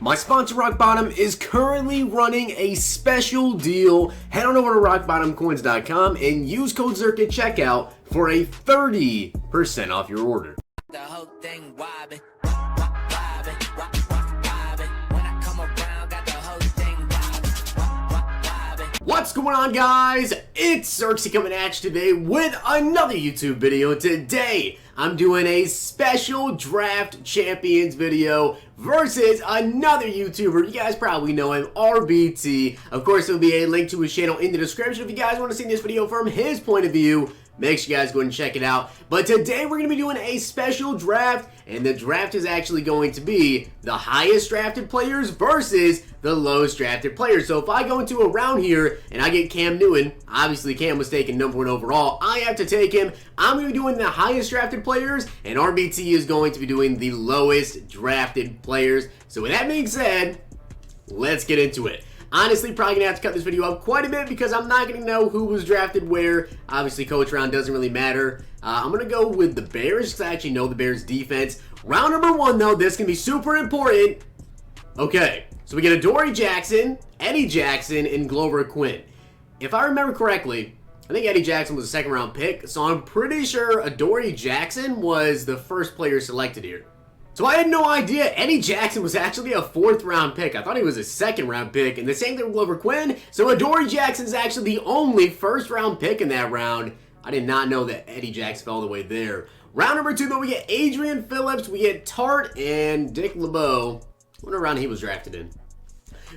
My sponsor Rock Bottom is currently running a special deal. Head on over to rockbottomcoins.com and use code Zirksee at checkout for a 30% off your order. The whole thing wobbin', wobbin'. When I come around, got the whole thing wobbin'. What's going on, guys? It's Zirksee coming at you today with another YouTube video. Today, I'm doing a special draft champions video versus another YouTuber. You guys probably know him, RBT. Of course, there'll be a link to his channel in the description if you guys want to see this video from his point of view. Make sure you guys go and check it out. But today we're going to be doing a special draft, and the draft is actually going to be the highest drafted players versus the lowest drafted players. So if I go into a round here and I get Cam Newton, obviously Cam was taken #1 overall, I have to take him. I'm going to be doing the highest drafted players, and RBT is going to be doing the lowest drafted players. So with that being said, let's get into it. Honestly, probably going to have to cut this video up quite a bit because I'm not going to know who was drafted where. Obviously, coach round doesn't really matter. I'm going to go with the Bears because I actually know the Bears defense. Round number 1, though, this can be super important. Okay, so we get Adoree Jackson, Eddie Jackson, and Glover Quinn. If I remember correctly, I think Eddie Jackson was a second-round pick, so I'm pretty sure Adoree Jackson was the first player selected here. So I had no idea Eddie Jackson was actually a 4th-round pick. I thought he was a 2nd-round pick, and the same thing with Glover Quinn. So Adoree Jackson's actually the only 1st-round pick in that round. I did not know that Eddie Jackson fell all the way there. Round number 2, though, we get Adrian Phillips, we get Tart, and Dick LeBeau. What round he was drafted in?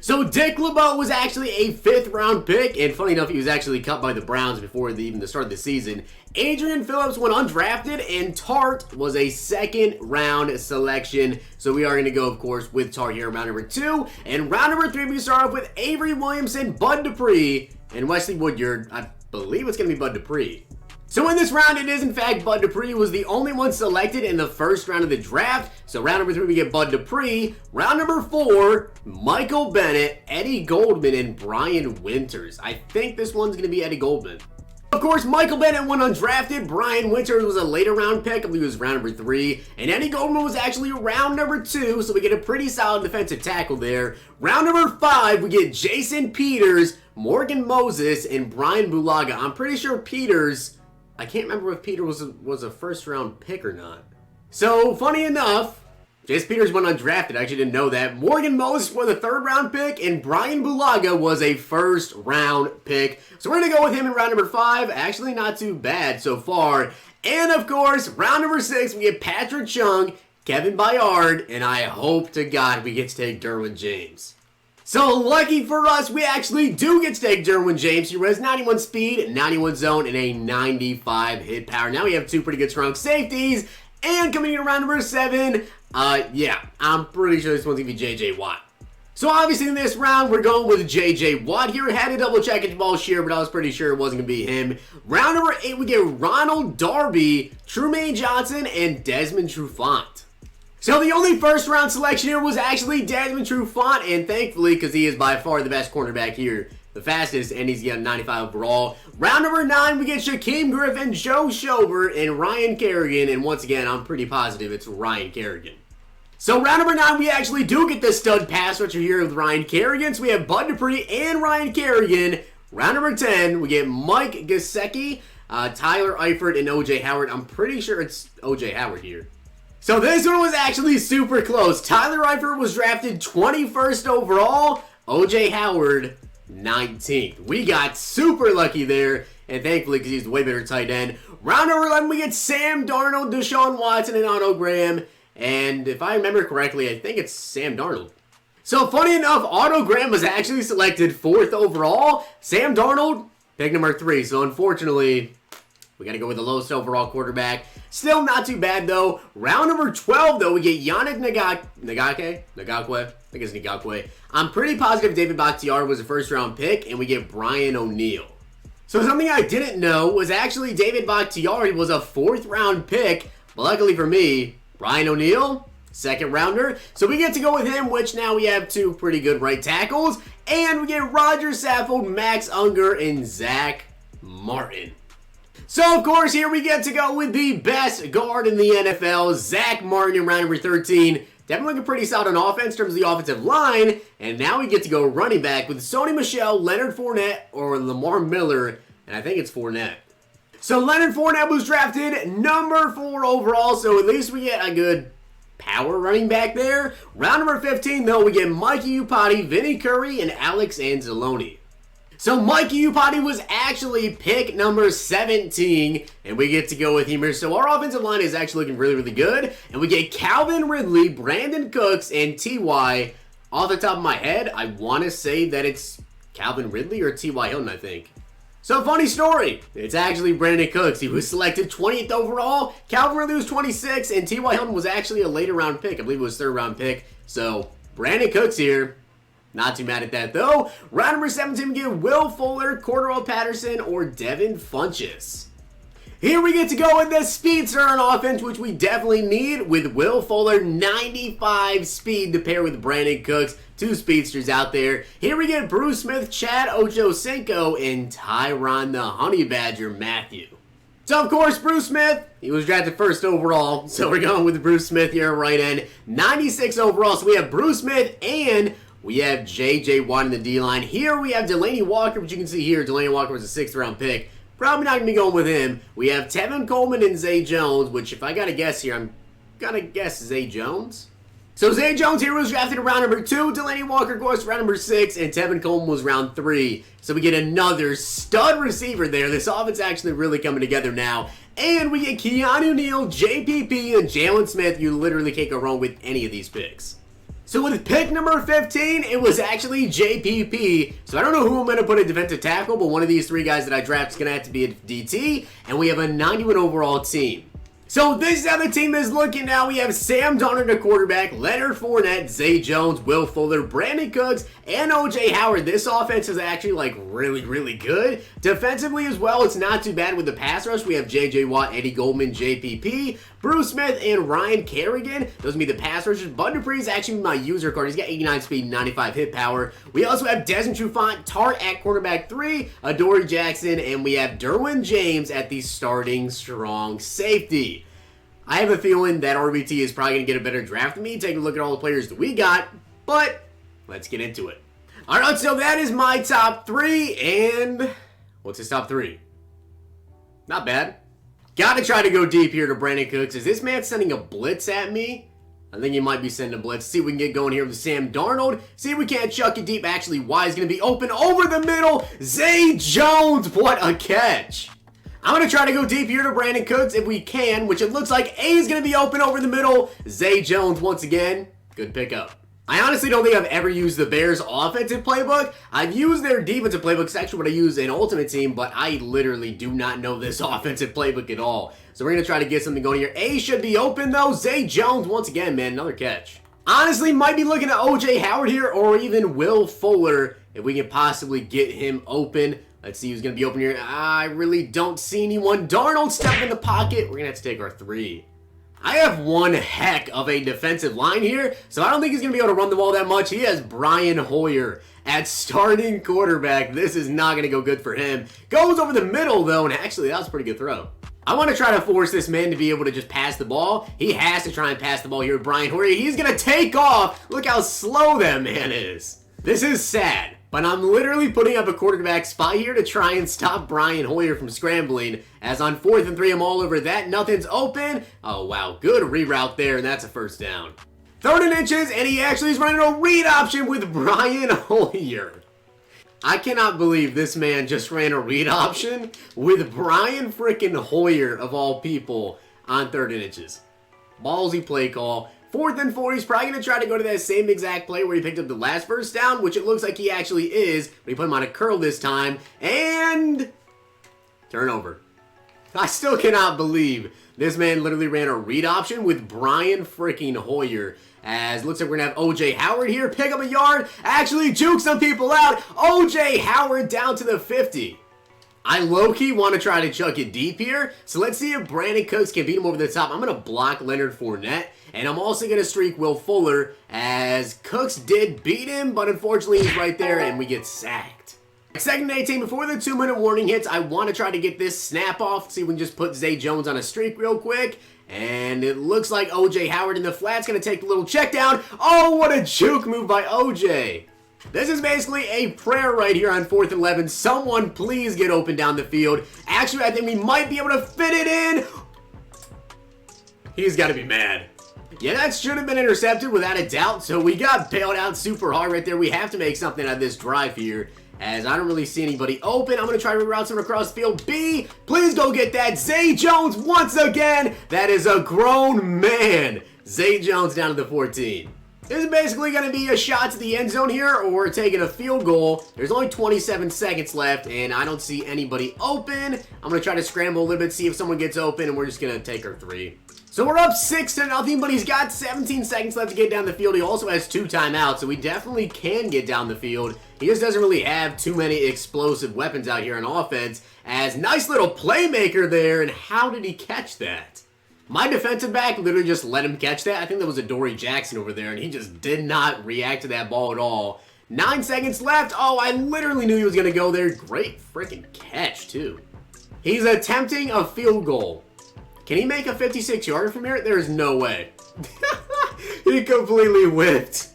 So Dick LeBeau was actually a 5th-round pick, and funny enough, he was actually cut by the Browns before even the start of the season. Adrian Phillips went undrafted, and Tart was a 2nd-round selection. So we are going to go, of course, with Tart here in round number 2. And round number 3, we start off with Avery Williamson, Bud Dupree, and Wesley Woodyard. I believe it's going to be Bud Dupree. So in this round, it is in fact Bud Dupree was the only one selected in the 1st round of the draft. So round number 3, we get Bud Dupree. Round number 4, Michael Bennett, Eddie Goldman, and Brian Winters. I think this one's going to be Eddie Goldman. Of course, Michael Bennett went undrafted. Brian Winters was a later round pick. I believe it was round number 3. And Eddie Goldman was actually round number 2. So we get a pretty solid defensive tackle there. Round number 5, we get Jason Peters, Morgan Moses, and Brian Bulaga. I'm pretty sure Peters... I can't remember if Peter was a 1st-round pick or not. So, funny enough, Jason Peters went undrafted. I actually didn't know that. Morgan Moses was a 3rd-round pick, and Brian Bulaga was a 1st-round pick. So we're going to go with him in round number 5. Actually, not too bad so far. And, of course, round number 6, we get Patrick Chung, Kevin Byard, and I hope to God we get to take Derwin James. So lucky for us, we actually do get to take Derwin James. He has 91 speed, 91 zone, and a 95 hit power. Now we have 2 pretty good strong safeties. And coming in around number 7, yeah, I'm pretty sure this one's going to be J.J. Watt. So obviously in this round, we're going with J.J. Watt here. Had to double check it ball sheer, but I was pretty sure it wasn't going to be him. Round number 8, we get Ronald Darby, Trumaine Johnson, and Desmond Trufant. So the only 1st-round selection here was actually Desmond Trufant, and thankfully, because he is by far the best cornerback here, the fastest, and he's got 95 overall. Round number 9, we get Shaquem Griffin, Joe Schobert, and Ryan Kerrigan, and once again, I'm pretty positive it's Ryan Kerrigan. So round number 9, we actually do get the stud pass rusher here with Ryan Kerrigan, so we have Bud Dupree and Ryan Kerrigan. Round number 10, we get Mike Gesicki, Tyler Eifert, and O.J. Howard. I'm pretty sure it's O.J. Howard here. So this one was actually super close. Tyler Eifert was drafted 21st overall. O.J. Howard, 19th. We got super lucky there, and thankfully because he's the way better tight end. Round number 11, we get Sam Darnold, Deshaun Watson, and Otto Graham. And if I remember correctly, I think it's Sam Darnold. So funny enough, Otto Graham was actually selected 4th overall. Sam Darnold, pick number 3. So unfortunately... we got to go with the lowest overall quarterback. Still not too bad, though. Round number 12, though, we get Yannick Ngakoue. I think it's Ngakoue. I'm pretty positive David Bakhtiari was a 1st-round pick, and we get Brian O'Neill. So something I didn't know was actually David Bakhtiari was a 4th-round pick, but luckily for me, Brian O'Neill, 2nd-rounder. So we get to go with him, which now we have 2 pretty good right tackles. And we get Roger Saffold, Max Unger, and Zach Martin. So, of course, here we get to go with the best guard in the NFL, Zach Martin in round number 13. Definitely looking pretty solid on offense in terms of the offensive line. And now we get to go running back with Sony Michel, Leonard Fournette, or Lamar Miller. And I think it's Fournette. So Leonard Fournette was drafted number 4 overall. So at least we get a good power running back there. Round number 15, though, we get Mikey Upati, Vinny Curry, and Alex Anzalone. So Mikey Upati was actually pick number 17, and we get to go with him here. So our offensive line is actually looking really, really good. And we get Calvin Ridley, Brandon Cooks, and T.Y. Off the top of my head, I want to say that it's Calvin Ridley or T.Y. Hilton, I think. So funny story, it's actually Brandon Cooks. He was selected 20th overall, Calvin Ridley was 26, and T.Y. Hilton was actually a later round pick. I believe it was 3rd round pick. So Brandon Cooks here. Not too mad at that, though. Round number 17, we get Will Fuller, Cordero Patterson, or Devin Funchess. Here we get to go with the speedster on offense, which we definitely need with Will Fuller, 95 speed to pair with Brandon Cooks. 2 speedsters out there. Here we get Bruce Smith, Chad Ochocinco, and Tyron the Honey Badger Matthew. So, of course, Bruce Smith, he was drafted 1st overall. So we're going with Bruce Smith here at right end. 96 overall. So we have Bruce Smith and we have J.J. Watt in the D-line. Here we have Delanie Walker, which you can see here. Delanie Walker was a 6th round pick. Probably not going to be going with him. We have Tevin Coleman and Zay Jones, which if I got to guess here, I'm going to guess Zay Jones. So Zay Jones here was drafted in round number 2. Delanie Walker, of course, round number 6. And Tevin Coleman was round 3. So we get another stud receiver there. This offense actually really coming together now. And we get Keanu Neal, JPP, and Jalen Smith. You literally can't go wrong with any of these picks. So with pick number 15, it was actually JPP. So I don't know who I'm going to put at defensive tackle, but one of these 3 guys that I draft is going to have to be a DT. And we have a 91 overall team. So this is how the team is looking now. We have Sam Darnold at quarterback, Leonard Fournette, Zay Jones, Will Fuller, Brandon Cooks, and O.J. Howard. This offense is actually like really, really good. Defensively as well, it's not too bad with the pass rush. We have J.J. Watt, Eddie Goldman, JPP, Bruce Smith, and Ryan Kerrigan. Those will be the pass rushers. Bud Dupree is actually my user card. He's got 89 speed, 95 hit power. We also have Desmond Trufant, Tart at quarterback 3, Adoree Jackson, and we have Derwin James at the starting strong safety. I have a feeling that RBT is probably going to get a better draft than me. Take a look at all the players that we got, but let's get into it. All right, so that is my top 3, and what's his top 3? Not bad. Got to try to go deep here to Brandon Cooks. Is this man sending a blitz at me? I think he might be sending a blitz. See if we can get going here with Sam Darnold. See if we can't chuck it deep. Actually, Y is going to be open over the middle. Zay Jones, what a catch. I'm going to try to go deep here to Brandon Cooks if we can, which it looks like A is going to be open over the middle. Zay Jones once again. Good pickup. I honestly don't think I've ever used the Bears offensive playbook. I've used their defensive playbook. It's actually what I use in Ultimate Team, but I literally do not know this offensive playbook at all. So we're going to try to get something going here. A should be open though. Zay Jones once again, man. Another catch. Honestly, might be looking at O.J. Howard here or even Will Fuller if we can possibly get him open. Let's see who's going to be open here. I really don't see anyone. Darnold stepping in the pocket. We're going to have to take our 3. I have one heck of a defensive line here, so I don't think he's going to be able to run the ball that much. He has Brian Hoyer at starting quarterback. This is not going to go good for him. Goes over the middle, though, and actually, that was a pretty good throw. I want to try to force this man to be able to just pass the ball. He has to try and pass the ball here with Brian Hoyer. He's going to take off. Look how slow that man is. This is sad. But I'm literally putting up a quarterback spot here to try and stop Brian Hoyer from scrambling. As on 4th and 3, I'm all over that. Nothing's open. Oh, wow. Good reroute there, and that's a 1st down. 3rd and inches, and he actually is running a read option with Brian Hoyer. I cannot believe this man just ran a read option with Brian freaking Hoyer, of all people, on 3rd and inches. Ballsy play call. 4th and 4, he's probably going to try to go to that same exact play where he picked up the last 1st down, which it looks like he actually is, but he put him on a curl this time, and turnover. I still cannot believe this man literally ran a read option with Brian freaking Hoyer, as looks like we're going to have O.J. Howard here, pick up a yard, actually juke some people out. O.J. Howard down to the 50. I low-key want to try to chuck it deep here, so let's see if Brandon Cooks can beat him over the top. I'm going to block Leonard Fournette, and I'm also going to streak Will Fuller, as Cooks did beat him, but unfortunately he's right there, and we get sacked. 2nd and 18, before the 2-minute warning hits, I want to try to get this snap off, see if we can just put Zay Jones on a streak real quick, And it looks like O.J. Howard in the flat's going to take the little check down. Oh, what a juke move by O.J. This is basically a prayer right here on 4th and 11. Someone please get open down the field. Actually, I think we might be able to fit it in. He's got to be mad. Yeah, that should have been intercepted without a doubt. So we got bailed out super hard right there. We have to make something out of this drive here, as I don't really see anybody open. I'm going to try to reroute someone across the field. B, please go get that. Zay Jones once again. That is a grown man. Zay Jones down to the 14. This is basically going to be a shot to the end zone here, or we're taking a field goal. There's only 27 seconds left, and I don't see anybody open. I'm going to try to scramble a little bit, see if someone gets open, and we're just going to take our 3. So we're up 6-0, but he's got 17 seconds left to get down the field. He also has 2 timeouts, so we definitely can get down the field. He just doesn't really have too many explosive weapons out here on offense. As nice little playmaker there, and how did he catch that? My defensive back literally just let him catch that. I think that was Adoree Jackson over there, and he just did not react to that ball at all. 9 seconds left. Oh, I literally knew he was going to go there. Great freaking catch, too. He's attempting a field goal. Can he make a 56-yarder from here? There's no way. He completely whipped.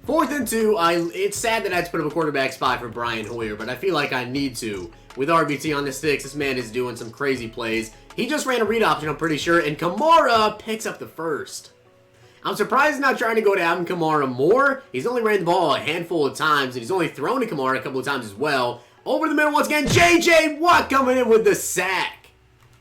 4th and 2. It's sad that I had to put up a quarterback spot for Brian Hoyer, but I feel like I need to. With RBT on the sticks, this man is doing some crazy plays. He just ran a read option, I'm pretty sure, and Kamara picks up the first. I'm surprised he's not trying to go to Alvin Kamara more. He's only ran the ball a handful of times, and he's only thrown to Kamara a couple of times as well. Over the middle once again, J.J. Watt coming in with the sack.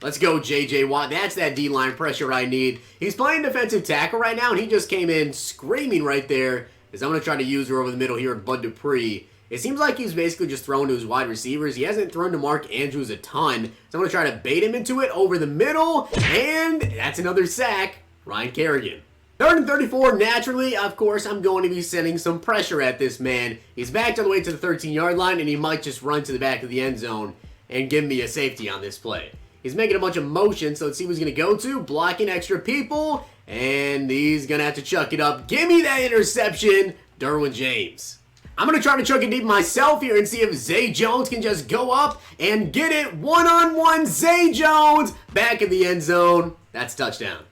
Let's go, J.J. Watt. That's that D-line pressure I need. He's playing defensive tackle right now, and he just came in screaming right there, as I'm going to try to use her over the middle here at Bud Dupree. It seems like he's basically just thrown to his wide receivers. He hasn't thrown to Mark Andrews a ton, so I'm going to try to bait him into it over the middle, and that's another sack. Ryan Kerrigan. 3rd and 34, naturally, of course, I'm going to be sending some pressure at this man. He's backed all the way to the 13-yard line, and he might just run to the back of the end zone and give me a safety on this play. He's making a bunch of motions, so let's see who he's going to go to. Blocking extra people, and he's going to have to chuck it up. Give me that interception, Derwin James. I'm going to try to chuck it deep myself here and see if Zay Jones can just go up and get it. One-on-one, Zay Jones back in the end zone. That's touchdown.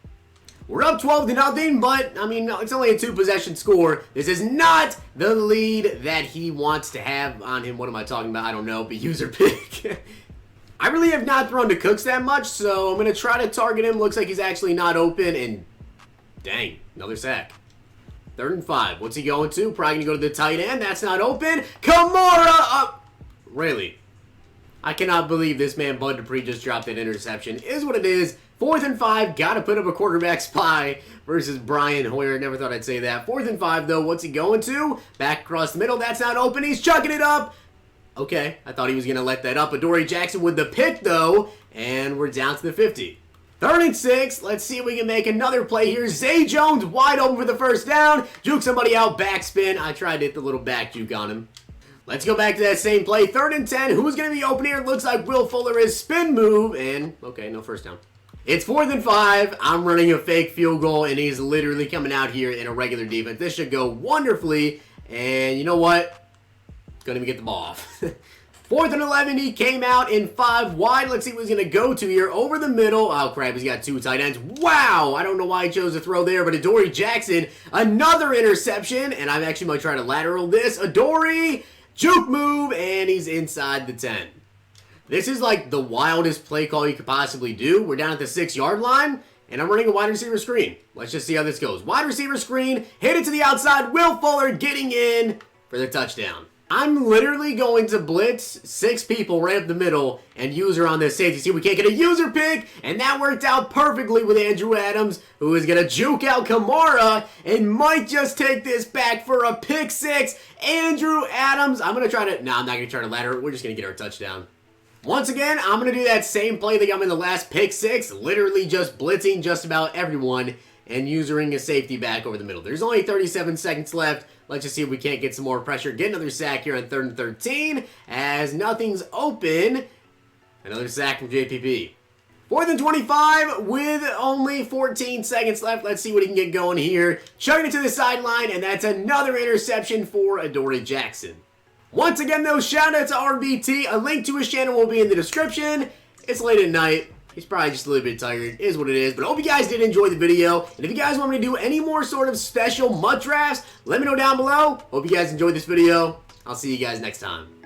We're up 12-0, but, I mean, it's only a 2-possession score. This is not the lead that he wants to have on him. What am I talking about? I don't know, but user pick. I really have not thrown to Cooks that much, so I'm going to try to target him. Looks like he's actually not open, and dang, another sack. 3rd and 5. What's he going to? Probably going to go to the tight end. That's not open. Kamara up. Really? I cannot believe this man, Bud Dupree, just dropped an interception. Is what it is. 4th and 5. Got to put up a quarterback spy versus Brian Hoyer. Never thought I'd say that. 4th and 5, though. What's he going to? Back across the middle. That's not open. He's chucking it up. Okay, I thought he was going to let that up. Adoree Jackson with the pick, though, and we're down to the 50. 3rd and 6. Let's see if we can make another play here. Zay Jones wide open for the first down. Juke somebody out, backspin. I tried to hit the little back juke on him. Let's go back to that same play. 3rd and 10. Who's going to be open here? It looks like Will Fuller is spin move, and okay, no first down. It's 4th and 5. I'm running a fake field goal, and he's literally coming out here in a regular defense. This should go wonderfully, and you know what? Gonna get the ball off. 4th and 11, he came out in 5 wide. Let's see what he's gonna go to here. Over the middle. Oh crap, he's got 2 tight ends. Wow, I don't know why he chose to throw there, but Adoree Jackson, another interception, and I'm actually gonna try to lateral this. Adoree, juke move, and he's inside the 10. This is like the wildest play call you could possibly do. We're down at the 6-yard line, and I'm running a wide receiver screen. Let's just see how this goes. Wide receiver screen, hit it to the outside. Will Fuller getting in for the touchdown. I'm literally going to blitz 6 people right up the middle and user on this safety. See, we can't get a user pick, and that worked out perfectly with Andrew Adams, who is going to juke out Kamara and might just take this back for a pick 6. Andrew Adams, I'm going to try to, no, I'm not going to try to ladder it. We're just going to get our touchdown. Once again, I'm going to do that same play that got me in the last pick 6, literally just blitzing just about everyone and usering a safety back over the middle. There's only 37 seconds left. Let's just see if we can't get some more pressure. Get another sack here on 3rd and 13 as nothing's open. Another sack from JPP. 4th and 25 with only 14 seconds left. Let's see what he can get going here. Chugging it to the sideline, and that's another interception for Adoree Jackson. Once again, though, shout out to RBT. A link to his channel will be in the description. It's late at night. He's probably just a little bit tired. It is what it is. But I hope you guys did enjoy the video. And if you guys want me to do any more sort of special MUT drafts, let me know down below. Hope you guys enjoyed this video. I'll see you guys next time.